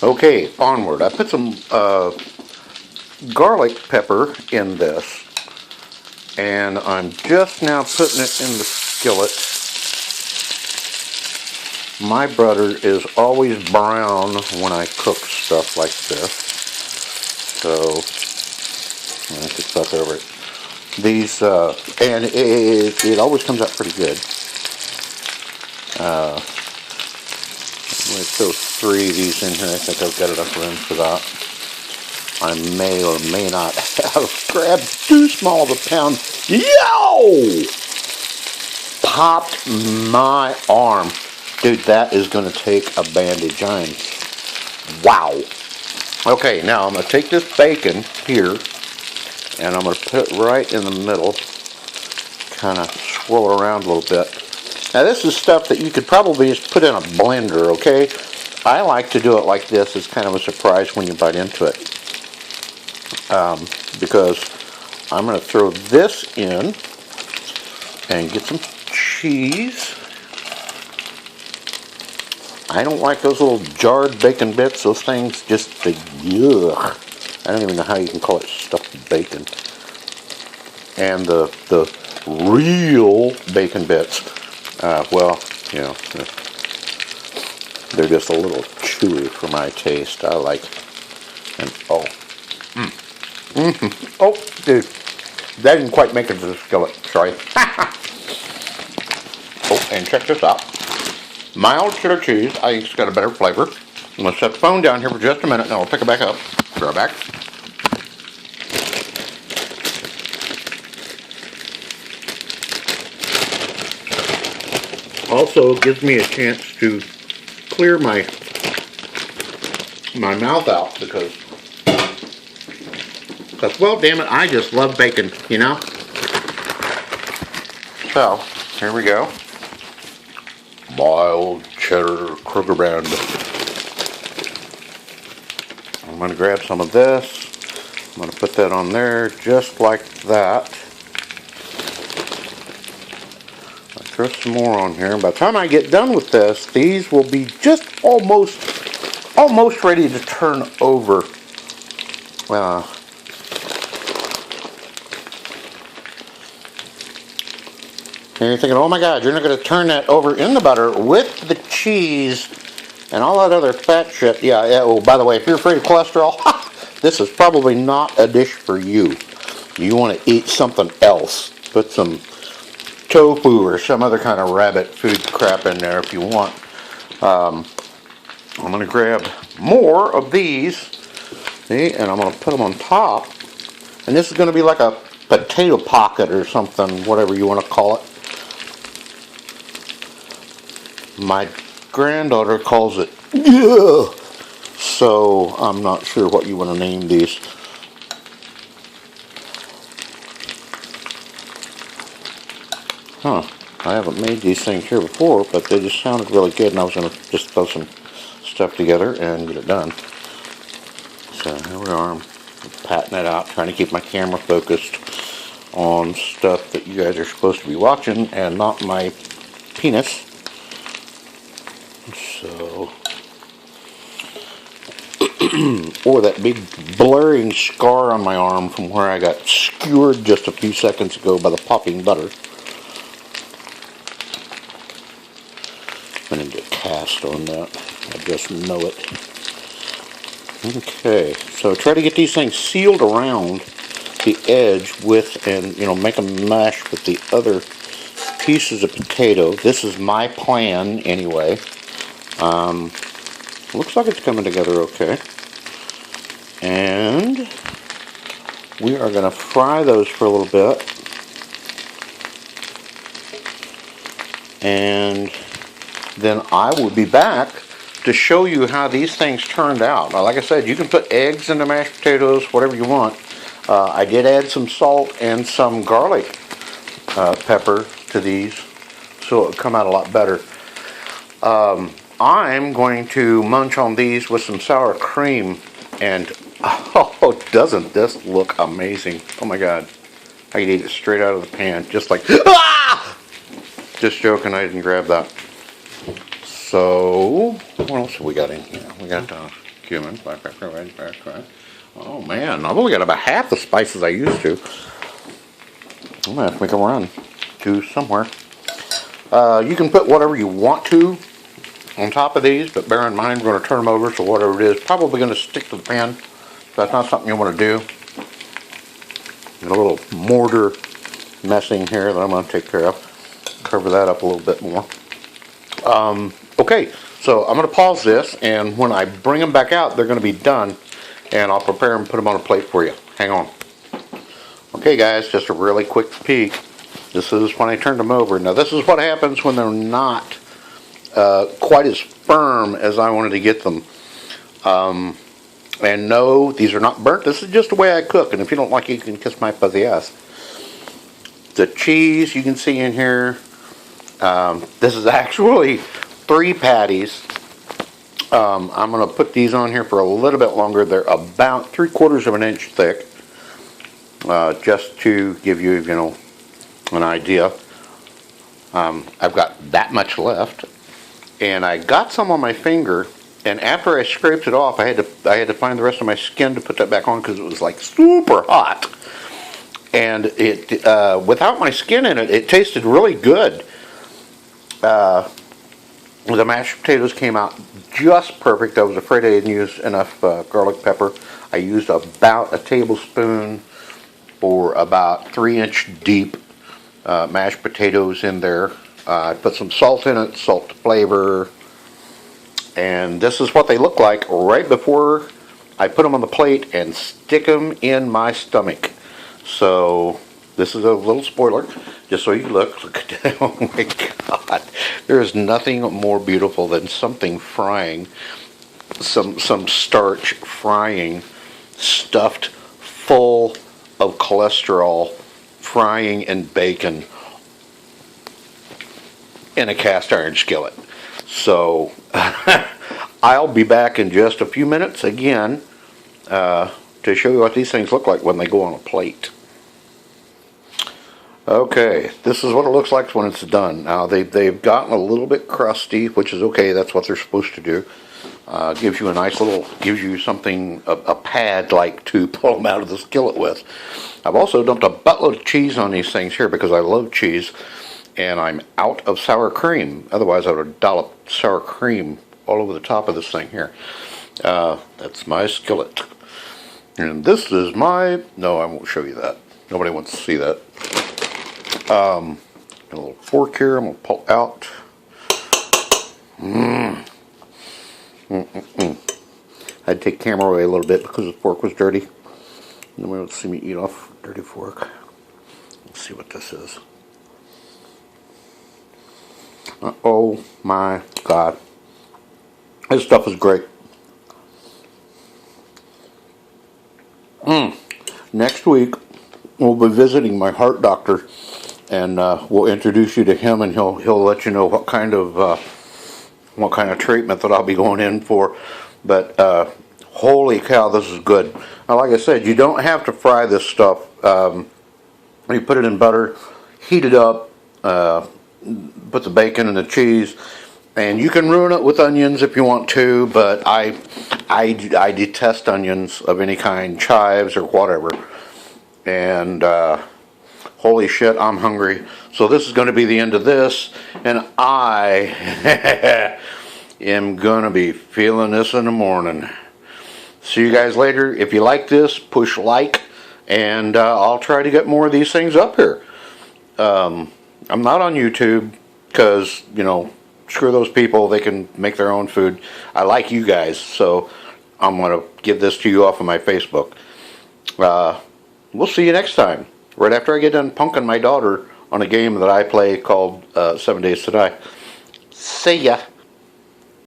Okay, onward. I put some garlic pepper in this, and I'm just now putting it in the skillet. My butter is always brown when I cook stuff like this, so I just stuck over it. These and it always comes out pretty good. I'm going to throw 3 of these in here. I think I've got enough room for that. I may or may not have grabbed too small of a pound. Yo! Popped my arm. Dude, that is going to take a bandage. Wow. Okay, now I'm going to take this bacon here, and I'm going to put it right in the middle. Kind of swirl it around a little bit. Now this is stuff that you could probably just put in a blender, okay? I like to do it like this. It's kind of a surprise when you bite into it. Because I'm going to throw this in and get some cheese. I don't like those little jarred bacon bits. Those things just, ugh. I don't even know how you can call it stuffed bacon. And the real bacon bits, well, you know, they're just a little chewy for my taste. I like, and oh, oh, dude, that didn't quite make it to the skillet. Sorry. Oh, and check this out. Mild cheddar cheese. I think it's got a better flavor. I'm gonna set the phone down here for just a minute, and I'll pick it back up. Be right back. Also gives me a chance to clear my mouth out because well, damn it, I just love bacon, you know. So here we go. Mild cheddar Kroger brand. I'm going to grab some of this. I'm going to put that on there just like that. Throw some more on here. By the time I get done with this, these will be just almost ready to turn over. And you're thinking, oh my God, you're not going to turn that over in the butter with the cheese and all that other fat shit. Yeah. Oh, by the way, if you're afraid of cholesterol, this is probably not a dish for you. You want to eat something else. Put some tofu or some other kind of rabbit food crap in there if you want. I'm going to grab more of these, see, and I'm going to put them on top. And this is going to be like a potato pocket or something, whatever you want to call it. My granddaughter calls it, yeah. So I'm not sure what you want to name these. I haven't made these things here before, but they just sounded really good, and I was going to just throw some stuff together and get it done. So here we are. I'm patting it out, trying to keep my camera focused on stuff that you guys are supposed to be watching and not my penis. So, or that big blurring scar on my arm from where I got skewered just a few seconds ago by the popping butter. I'm going to get cast on that. I just know it. Okay, so try to get these things sealed around the edge with, and make them mash with the other pieces of potato. This is my plan anyway. Looks like it's coming together okay. And we are going to fry those for a little bit. And then I will be back to show you how these things turned out. Now, like I said, you can put eggs in the mashed potatoes, whatever you want. I did add some salt and some garlic pepper to these, so it would come out a lot better. I'm going to munch on these with some sour cream, and oh, doesn't this look amazing? Oh my God, I could eat it straight out of the pan, just like, ah! Just joking, I didn't grab that. So, what else have we got in here? We got cumin, black pepper, red pepper. Oh man, I've only got about half the spices I used to. I'm gonna have to make a run to somewhere. You can put whatever you want to on top of these, but bear in mind we're going to turn them over, so whatever it is, probably going to stick to the pan. So that's not something you want to do. And a little mortar messing here that I'm going to take care of. Cover that up a little bit more. Okay, so I'm going to pause this, and when I bring them back out, they're going to be done, and I'll prepare them and put them on a plate for you. Hang on. Okay guys, just a really quick peek. This is when I turned them over. Now this is what happens when they're not quite as firm as I wanted to get them. And no, these are not burnt. This is just the way I cook, and if you don't like it, you can kiss my fuzzy ass. The cheese you can see in here, this is actually 3 patties. I'm going to put these on here for a little bit longer. They're about 3/4 of an inch thick, just to give you, an idea. I've got that much left, and I got some on my finger, and after I scraped it off, I had to find the rest of my skin to put that back on because it was like super hot. And it without my skin in it, it tasted really good. The mashed potatoes came out just perfect. I was afraid I didn't use enough garlic pepper. I used about a tablespoon for about 3-inch deep mashed potatoes in there. I put some salt in it, salt to flavor, and this is what they look like right before I put them on the plate and stick them in my stomach. So this is a little spoiler, just so you look at that. Oh my God, there is nothing more beautiful than something frying, some starch frying, stuffed full of cholesterol, frying in bacon in a cast iron skillet. So I'll be back in just a few minutes again to show you what these things look like when they go on a plate. Okay, this is what it looks like when it's done. Now they've gotten a little bit crusty, which is okay. That's what they're supposed to do. Gives you a nice little, gives you something, a pad like to pull them out of the skillet with. I've also dumped a buttload of cheese on these things here because I love cheese, and I'm out of sour cream. Otherwise I would have dolloped sour cream all over the top of this thing here. That's my skillet. And this is my, no, I won't show you that. Nobody wants to see that. Got a little fork here, I'm going to pull out. I'd take camera away a little bit because the fork was dirty. Nobody wants to see me eat off a dirty fork. Let's see what this is. Oh my God. This stuff is great. Next week, we'll be visiting my heart doctor, and we'll introduce you to him, and he'll let you know what kind of treatment that I'll be going in for. But holy cow, this is good. Now, like I said, you don't have to fry this stuff. You put it in butter, heat it up, put the bacon and the cheese, and you can ruin it with onions if you want to, but I detest onions of any kind, chives or whatever. And holy shit, I'm hungry. So this is going to be the end of this, and I am going to be feeling this in the morning. See you guys later. If you like this, push like, and I'll try to get more of these things up here. I'm not on YouTube because, screw those people. They can make their own food. I like you guys, so I'm going to give this to you off of my Facebook. We'll see you next time, right after I get done punking my daughter on a game that I play called 7 Days to Die. See ya.